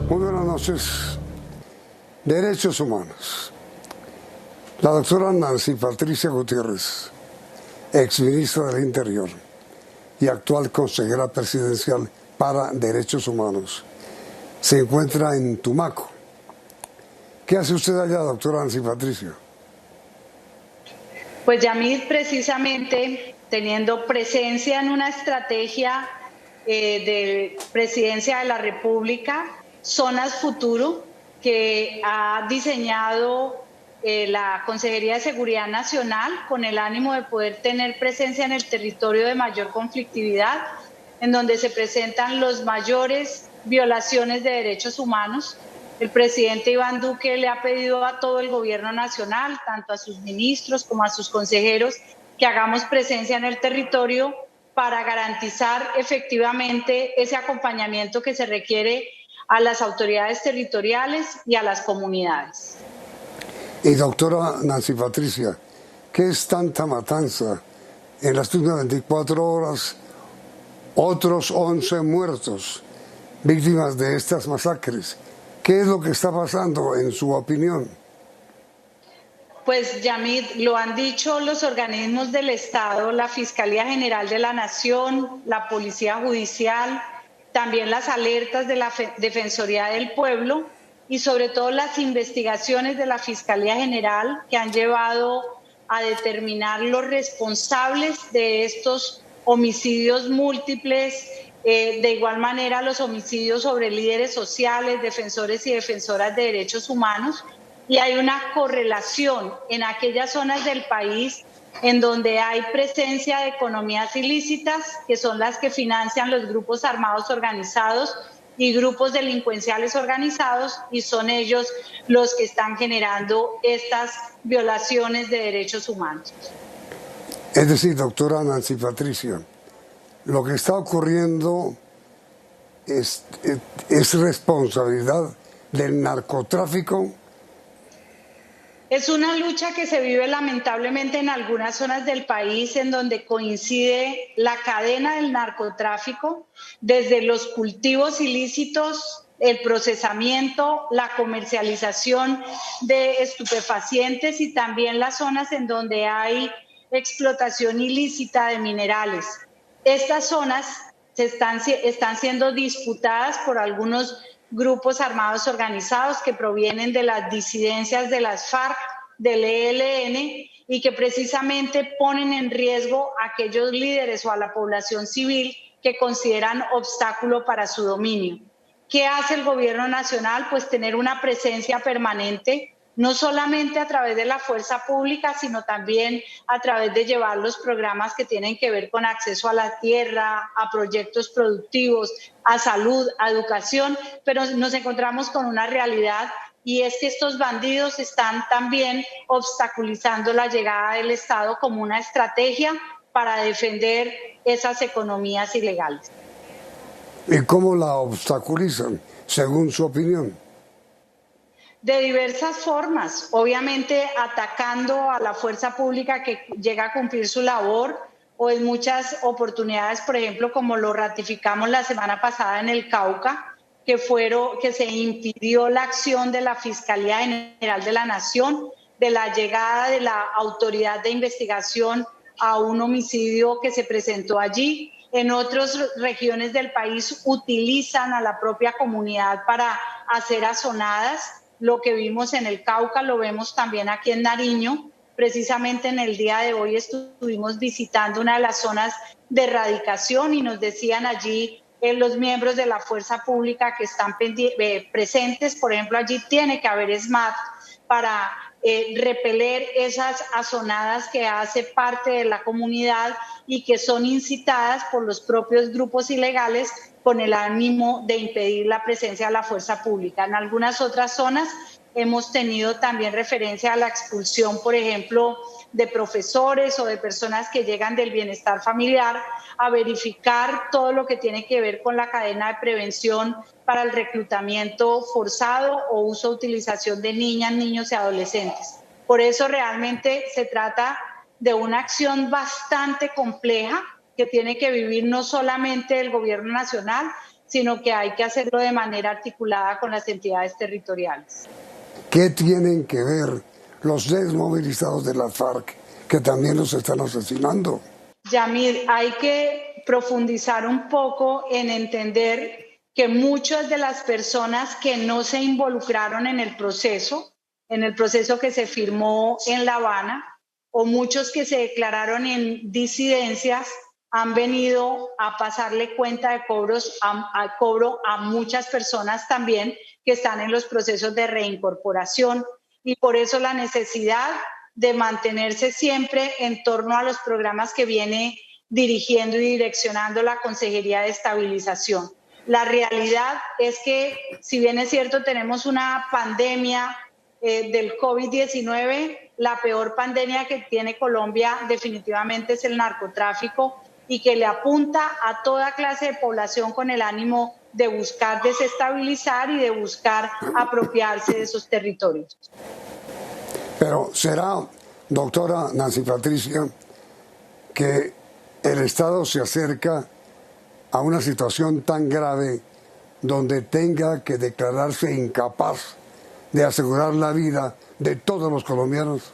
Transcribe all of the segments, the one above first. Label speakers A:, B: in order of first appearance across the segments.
A: Muy buenas noches. Derechos humanos. La doctora Nancy Patricia Gutiérrez, exministra del Interior y actual consejera presidencial para Derechos Humanos, se encuentra en Tumaco. ¿Qué hace usted allá, doctora Nancy Patricia?
B: Pues Yamid, precisamente teniendo presencia en una estrategia de Presidencia de la República, Zonas Futuro, que ha diseñado la Consejería de Seguridad Nacional con el ánimo de poder tener presencia en el territorio de mayor conflictividad, en donde se presentan las mayores violaciones de derechos humanos. El presidente Iván Duque le ha pedido a todo el gobierno nacional, tanto a sus ministros como a sus consejeros, que hagamos presencia en el territorio para garantizar efectivamente ese acompañamiento que se requiere a las autoridades territoriales y a las comunidades.
A: Y doctora Nancy Patricia, ¿qué es tanta matanza? En las últimas 24 horas, otros 11 muertos, víctimas de estas masacres. ¿Qué es lo que está pasando, en su opinión?
B: Pues, Yamid, lo han dicho los organismos del Estado, la Fiscalía General de la Nación, la Policía Judicial, también las alertas de la Defensoría del Pueblo y sobre todo las investigaciones de la Fiscalía General que han llevado a determinar los responsables de estos homicidios múltiples. De igual manera, los homicidios sobre líderes sociales, defensores y defensoras de derechos humanos, y hay una correlación en aquellas zonas del país en donde hay presencia de economías ilícitas, que son las que financian los grupos armados organizados y grupos delincuenciales organizados, y son ellos los que están generando estas violaciones de derechos humanos.
A: Es decir, doctora Nancy Patricia, lo que está ocurriendo es responsabilidad del narcotráfico.
B: Es una lucha que se vive lamentablemente en algunas zonas del país en donde coincide la cadena del narcotráfico, desde los cultivos ilícitos, el procesamiento, la comercialización de estupefacientes y también las zonas en donde hay explotación ilícita de minerales. Estas zonas están siendo disputadas por algunos grupos armados organizados que provienen de las disidencias de las FARC, del ELN, y que precisamente ponen en riesgo a aquellos líderes o a la población civil que consideran obstáculo para su dominio. ¿Qué hace el gobierno nacional? Pues tener una presencia permanente, no solamente a través de la fuerza pública, sino también a través de llevar los programas que tienen que ver con acceso a la tierra, a proyectos productivos, a salud, a educación, pero nos encontramos con una realidad, y es que estos bandidos están también obstaculizando la llegada del Estado como una estrategia para defender esas economías ilegales.
A: ¿Y cómo la obstaculizan, según su opinión?
B: De diversas formas, obviamente atacando a la fuerza pública que llega a cumplir su labor, o en muchas oportunidades, por ejemplo, como lo ratificamos la semana pasada en el Cauca, que se impidió la acción de la Fiscalía General de la Nación, de la llegada de la autoridad de investigación a un homicidio que se presentó allí. En otras regiones del país utilizan a la propia comunidad para hacer azonadas. Lo que vimos en el Cauca lo vemos también aquí en Nariño. Precisamente en el día de hoy estuvimos visitando una de las zonas de erradicación y nos decían allí los miembros de la fuerza pública que están presentes, por ejemplo, allí tiene que haber SMAT para repeler esas azonadas que hace parte de la comunidad y que son incitadas por los propios grupos ilegales con el ánimo de impedir la presencia de la fuerza pública. En algunas otras zonas hemos tenido también referencia a la expulsión, por ejemplo, de profesores o de personas que llegan del bienestar familiar a verificar todo lo que tiene que ver con la cadena de prevención para el reclutamiento forzado o uso o utilización de niñas, niños y adolescentes. Por eso realmente se trata de una acción bastante compleja que tiene que vivir no solamente el gobierno nacional, sino que hay que hacerlo de manera articulada con las entidades territoriales.
A: ¿Qué tienen que ver los desmovilizados de la FARC que también los están asesinando?
B: Yamid, hay que profundizar un poco en entender que muchas de las personas que no se involucraron en el proceso que se firmó en La Habana, o muchos que se declararon en disidencias, han venido a pasarle cuenta de cobro a muchas personas también que están en los procesos de reincorporación, y por eso la necesidad de mantenerse siempre en torno a los programas que viene dirigiendo y direccionando la Consejería de Estabilización. La realidad es que, si bien es cierto, tenemos una pandemia del COVID-19, la peor pandemia que tiene Colombia definitivamente es el narcotráfico, y que le apunta a toda clase de población con el ánimo de buscar desestabilizar y de buscar apropiarse de esos territorios.
A: Pero será, doctora Nancy Patricia, que el Estado se acerca a una situación tan grave donde tenga que declararse incapaz de asegurar la vida de todos los colombianos.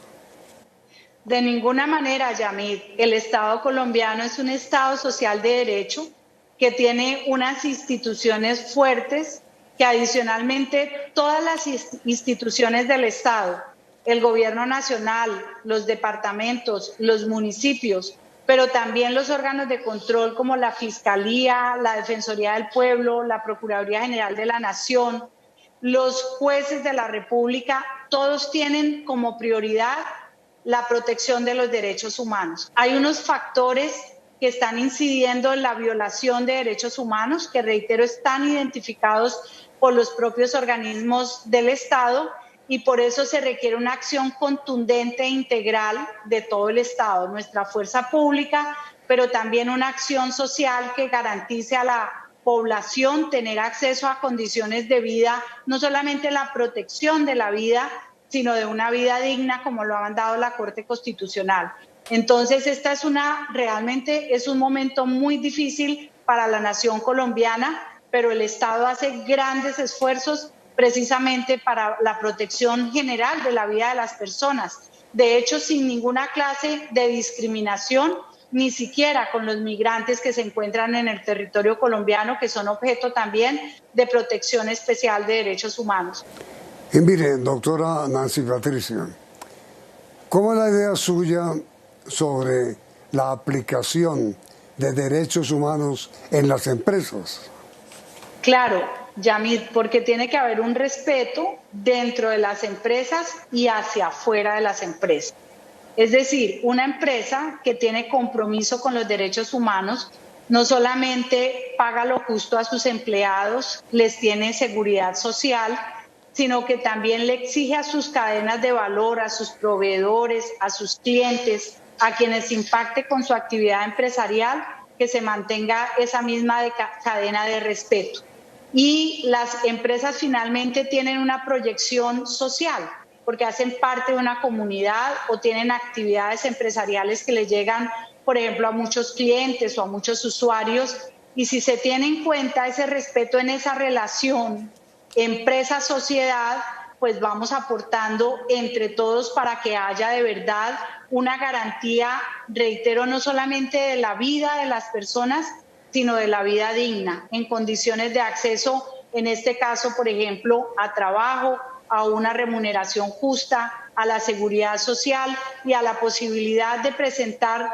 B: De ninguna manera, Yamid. El Estado colombiano es un Estado social de derecho que tiene unas instituciones fuertes, que adicionalmente todas las instituciones del Estado, el gobierno nacional, los departamentos, los municipios, pero también los órganos de control como la Fiscalía, la Defensoría del Pueblo, la Procuraduría General de la Nación, los jueces de la República, todos tienen como prioridad la protección de los derechos humanos. Hay unos factores que están incidiendo en la violación de derechos humanos, que, reitero, están identificados por los propios organismos del Estado, y por eso se requiere una acción contundente e integral de todo el Estado, nuestra fuerza pública, pero también una acción social que garantice a la población tener acceso a condiciones de vida, no solamente la protección de la vida, sino de una vida digna, como lo ha mandado la Corte Constitucional. Entonces, realmente es un momento muy difícil para la nación colombiana, pero el Estado hace grandes esfuerzos precisamente para la protección general de la vida de las personas. De hecho, sin ninguna clase de discriminación, ni siquiera con los migrantes que se encuentran en el territorio colombiano, que son objeto también de protección especial de derechos humanos.
A: Y mire, doctora Nancy Patricia, ¿cómo es la idea suya sobre la aplicación de derechos humanos en las empresas?
B: Claro, Yamid, porque tiene que haber un respeto dentro de las empresas y hacia afuera de las empresas. Es decir, una empresa que tiene compromiso con los derechos humanos no solamente paga lo justo a sus empleados, les tiene seguridad social, sino que también le exige a sus cadenas de valor, a sus proveedores, a sus clientes, a quienes impacte con su actividad empresarial, que se mantenga esa misma cadena de respeto. Y las empresas finalmente tienen una proyección social, porque hacen parte de una comunidad o tienen actividades empresariales que le llegan, por ejemplo, a muchos clientes o a muchos usuarios. Y si se tiene en cuenta ese respeto en esa relación empresa-sociedad, pues vamos aportando entre todos para que haya de verdad una garantía, reitero, no solamente de la vida de las personas, sino de la vida digna, en condiciones de acceso, en este caso, por ejemplo, a trabajo, a una remuneración justa, a la seguridad social y a la posibilidad de presentar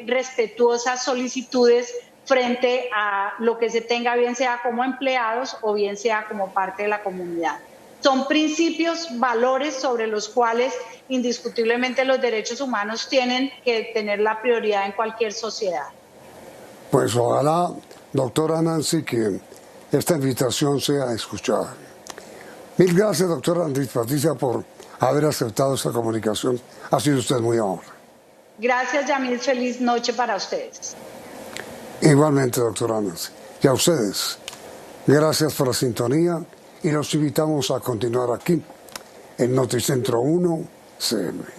B: respetuosas solicitudes frente a lo que se tenga, bien sea como empleados o bien sea como parte de la comunidad. Son principios, valores sobre los cuales indiscutiblemente los derechos humanos tienen que tener la prioridad en cualquier sociedad.
A: Pues ojalá, doctora Nancy, que esta invitación sea escuchada. Mil gracias, doctora Nancy Patricia, por haber aceptado esta comunicación. Ha sido usted muy amable.
B: Gracias, Yamil. Feliz noche para ustedes.
A: Igualmente, doctora Nancy. Y a ustedes, gracias por la sintonía y los invitamos a continuar aquí en Noticentro 1 CM.